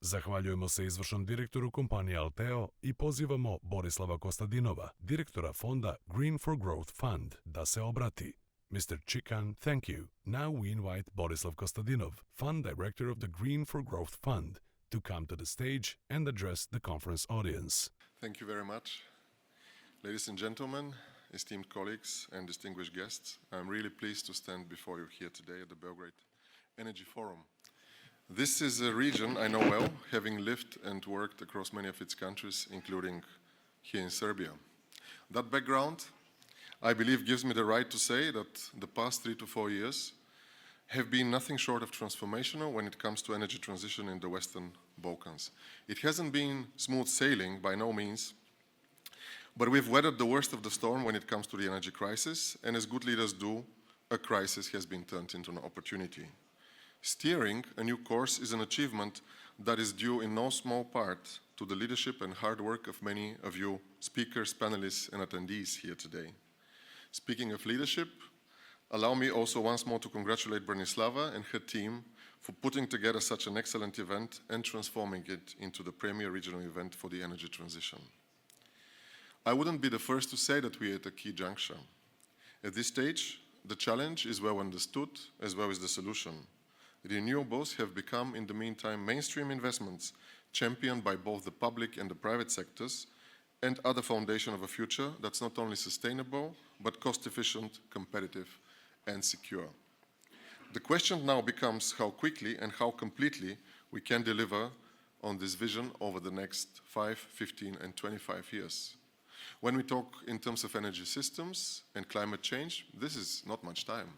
Zahvaljujemo se izvršnom direktoru kompanije Alteo i pozivamo Borislava Kostadinova, direktora fonda Green for Growth Fund, da se obrati. Mr. Chikan, thank you. Now we invite Borislav Kostadinov, fund director of the Green for Growth Fund, to come to the stage and address the conference audience. Thank you very much. Ladies and gentlemen, esteemed colleagues and distinguished guests, I'm really pleased to stand before you here today at the Belgrade Energy Forum. This is a region I know well, having lived and worked across many of its countries, including here in Serbia. That background, I believe, gives me the right to say that the past 3 to 4 years have been nothing short of transformational when it comes to energy transition in the Western Balkans. It hasn't been smooth sailing by no means, but we've weathered the worst of the storm when it comes to the energy crisis, and as good leaders do, a crisis has been turned into an opportunity. Steering a new course is an achievement that is due in no small part to the leadership and hard work of many of you speakers, panelists, and attendees here today. Speaking of leadership, allow me also once more to congratulate Branislava and her team for putting together such an excellent event and transforming it into the premier regional event for the energy transition. I wouldn't be the first to say that we are at a key juncture. At this stage, the challenge is well understood as well as the solution. Renewables have become, in the meantime, mainstream investments championed by both the public and the private sectors, and are the foundation of a future that's not only sustainable, but cost-efficient, competitive, and secure. The question now becomes how quickly and how completely we can deliver on this vision over the next 5, 15, and 25 years. When we talk in terms of energy systems and climate change, this is not much time.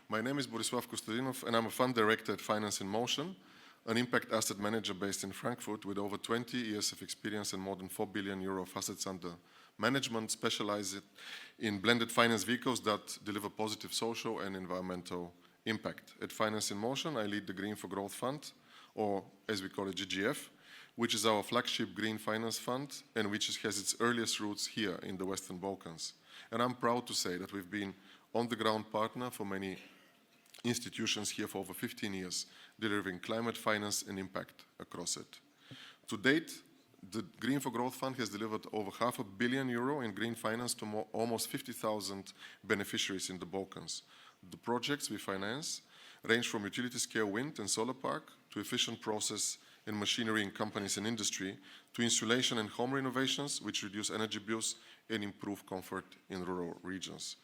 My name is Borislav Kostadinov, and I'm a fund director at Finance in Motion, an impact asset manager based in Frankfurt with over 20 years of experience and more than 4 billion euro of assets under management, specialized in blended finance vehicles that deliver positive social and environmental impact. At Finance in Motion, I lead the Green for Growth Fund, or as we call it, GGF, which is our flagship green finance fund and which has its earliest roots here in the Western Balkans. And I'm proud to say that we've been on-the-ground partner for many institutions here for over 15 years, delivering climate finance and impact across it. To date, the Green for Growth Fund has delivered over €500 million in green finance to almost 50,000 beneficiaries in the Balkans. The projects we finance range from utility-scale wind and solar park to efficient process and machinery in companies and industry, to insulation and home renovations, which reduce energy bills and improve comfort in rural regions.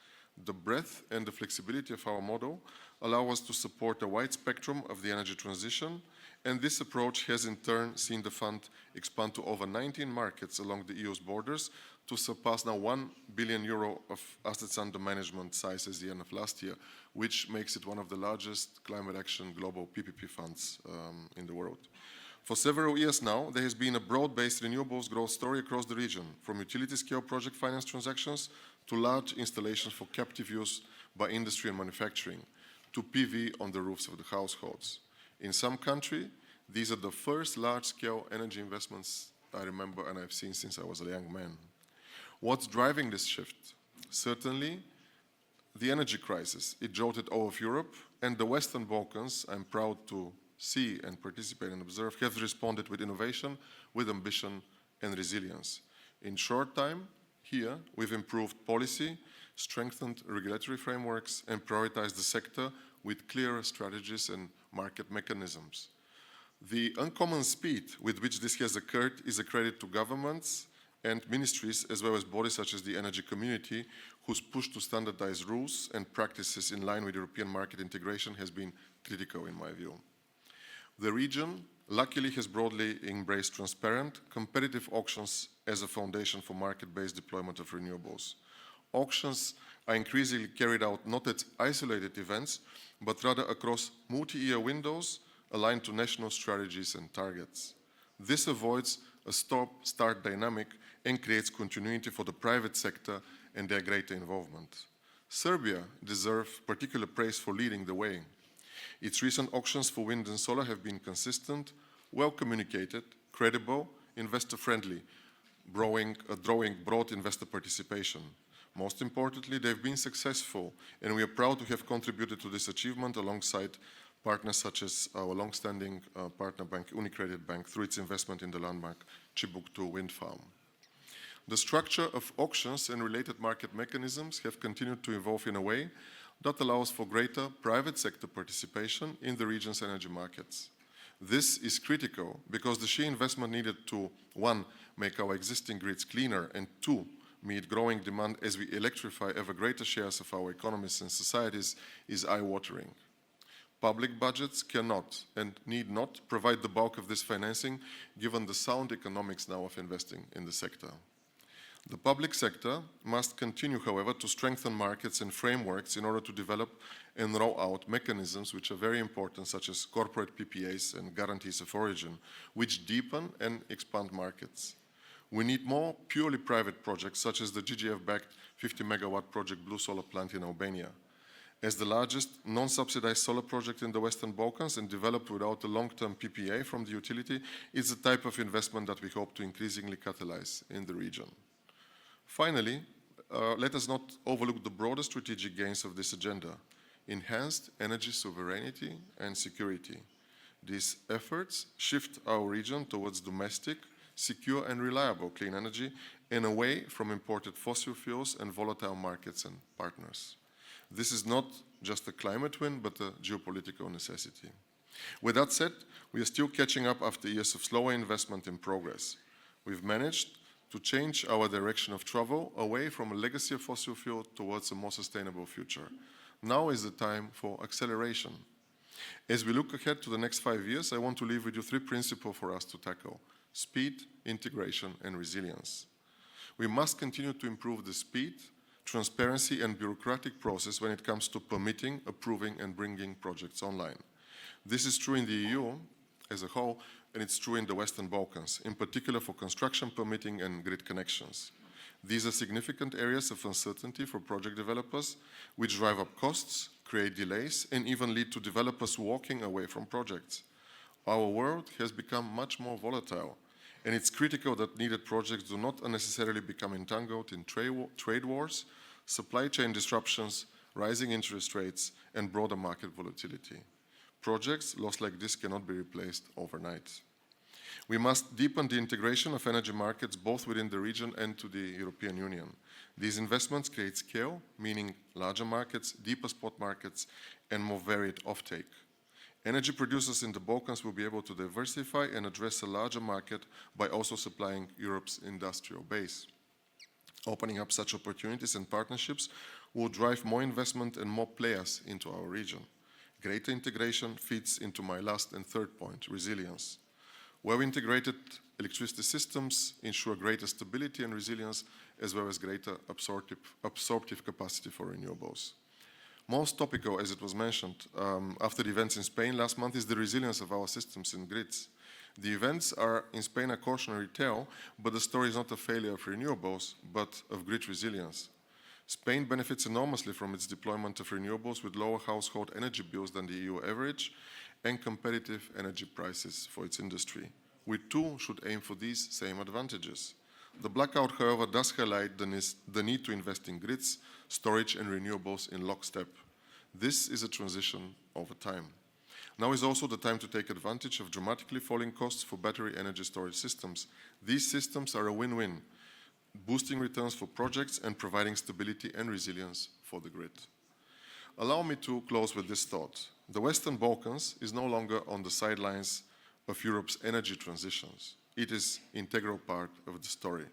The breadth and the flexibility of our model allow us to support a wide spectrum of the energy transition, and this approach has in turn seen the fund expand to over 19 markets along the EU's borders to surpass now €1 billion of assets under management size as the end of last year, which makes it one of the largest climate action global PPP funds in the world. For several years now, there has been a broad-based renewables growth story across the region, from utility-scale project finance transactions to large installations for captive use by industry and manufacturing, to PV on the roofs of the households. In some countries, these are the first large-scale energy investments I remember and I've seen since I was a young man. What's driving this shift? Certainly, the energy crisis. It jolted all of Europe, and the Western Balkans, I'm proud to see and participate and observe, have responded with innovation, with ambition and resilience. In short time, here, we've improved policy, strengthened regulatory frameworks, and prioritized the sector with clearer strategies and market mechanisms. The uncommon speed with which this has occurred is a credit to governments and ministries, as well as bodies such as the energy community, whose push to standardize rules and practices in line with European market integration has been critical in my view. The region, luckily, has broadly embraced transparent, competitive auctions as a foundation for market-based deployment of renewables. Auctions are increasingly carried out not as isolated events, but rather across multi-year windows aligned to national strategies and targets. This avoids a stop-start dynamic and creates continuity for the private sector and their greater involvement. Serbia deserves particular praise for leading the way. Its recent auctions for wind and solar have been consistent, well communicated, credible, investor-friendly, drawing broad investor participation. Most importantly, they've been successful, and we are proud to have contributed to this achievement alongside partners such as our long-standing partner bank, UniCredit Bank, through its investment in the landmark Timbuktu wind farm. The structure of auctions and related market mechanisms have continued to evolve in a way that allows for greater private sector participation in the region's energy markets. This is critical because the sheer investment needed to, 1, make our existing grids cleaner, and 2, meet growing demand as we electrify ever greater shares of our economies and societies is eye-watering. Public budgets cannot and need not provide the bulk of this financing, given the sound economics now of investing in the sector. The public sector must continue, however, to strengthen markets and frameworks in order to develop and roll out mechanisms which are very important, such as corporate PPAs and guarantees of origin, which deepen and expand markets. We need more purely private projects, such as the GGF-backed 50-megawatt project Blue Solar Plant in Albania. As the largest non-subsidized solar project in the Western Balkans and developed without a long-term PPA from the utility, it's the type of investment that we hope to increasingly catalyze in the region. Finally, let us not overlook the broader strategic gains of this agenda: enhanced energy sovereignty and security. These efforts shift our region towards domestic, secure and reliable clean energy and away from imported fossil fuels and volatile markets and partners. This is not just a climate win, but a geopolitical necessity. With that said, we are still catching up after years of slower investment in progress. We've managed to change our direction of travel away from a legacy of fossil fuel towards a more sustainable future. Now is the time for acceleration. As we look ahead to the next 5 years, I want to leave with you 3 principles for us to tackle: speed, integration, and resilience. We must continue to improve the speed, transparency, and bureaucratic process when it comes to permitting, approving, and bringing projects online. This is true in the EU as a whole, and it's true in the Western Balkans, in particular for construction permitting and grid connections. These are significant areas of uncertainty for project developers, which drive up costs, create delays, and even lead to developers walking away from projects. Our world has become much more volatile, and it's critical that needed projects do not unnecessarily become entangled in trade wars, supply chain disruptions, rising interest rates, and broader market volatility. Projects lost like this cannot be replaced overnight. We must deepen the integration of energy markets both within the region and to the European Union. These investments create scale, meaning larger markets, deeper spot markets, and more varied offtake. Energy producers in the Balkans will be able to diversify and address a larger market by also supplying Europe's industrial base. Opening up such opportunities and partnerships will drive more investment and more players into our region. Greater integration feeds into my last and third point: resilience. Well-integrated electricity systems ensure greater stability and resilience, as well as greater absorptive capacity for renewables. Most topical, as it was mentioned, after the events in Spain last month, is the resilience of our systems and grids. The events are in Spain a cautionary tale, but the story is not a failure of renewables, but of grid resilience. Spain benefits enormously from its deployment of renewables with lower household energy bills than the EU average and competitive energy prices for its industry. We too should aim for these same advantages. The blackout, however, does highlight the need to invest in grids, storage and renewables in lockstep. This is a transition over time. Now is also the time to take advantage of dramatically falling costs for battery energy storage systems. These systems are a win-win, boosting returns for projects and providing stability and resilience for the grid. Allow me to close with this thought. The Western Balkans is no longer on the sidelines of Europe's energy transitions. It is an integral part of the story.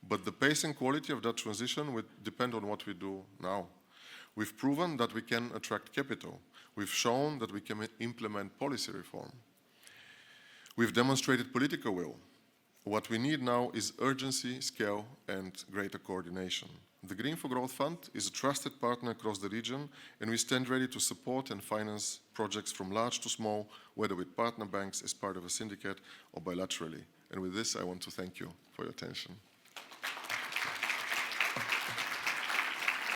But the pace and quality of that transition will depend on what we do now. We've proven that we can attract capital. We've shown that we can implement policy reform. We've demonstrated political will. What we need now is urgency, scale, and greater coordination. The Green for Growth Fund is a trusted partner across the region, and we stand ready to support and finance projects from large to small, whether with partner banks as part of a syndicate or bilaterally. And with this, I want to thank you for your attention.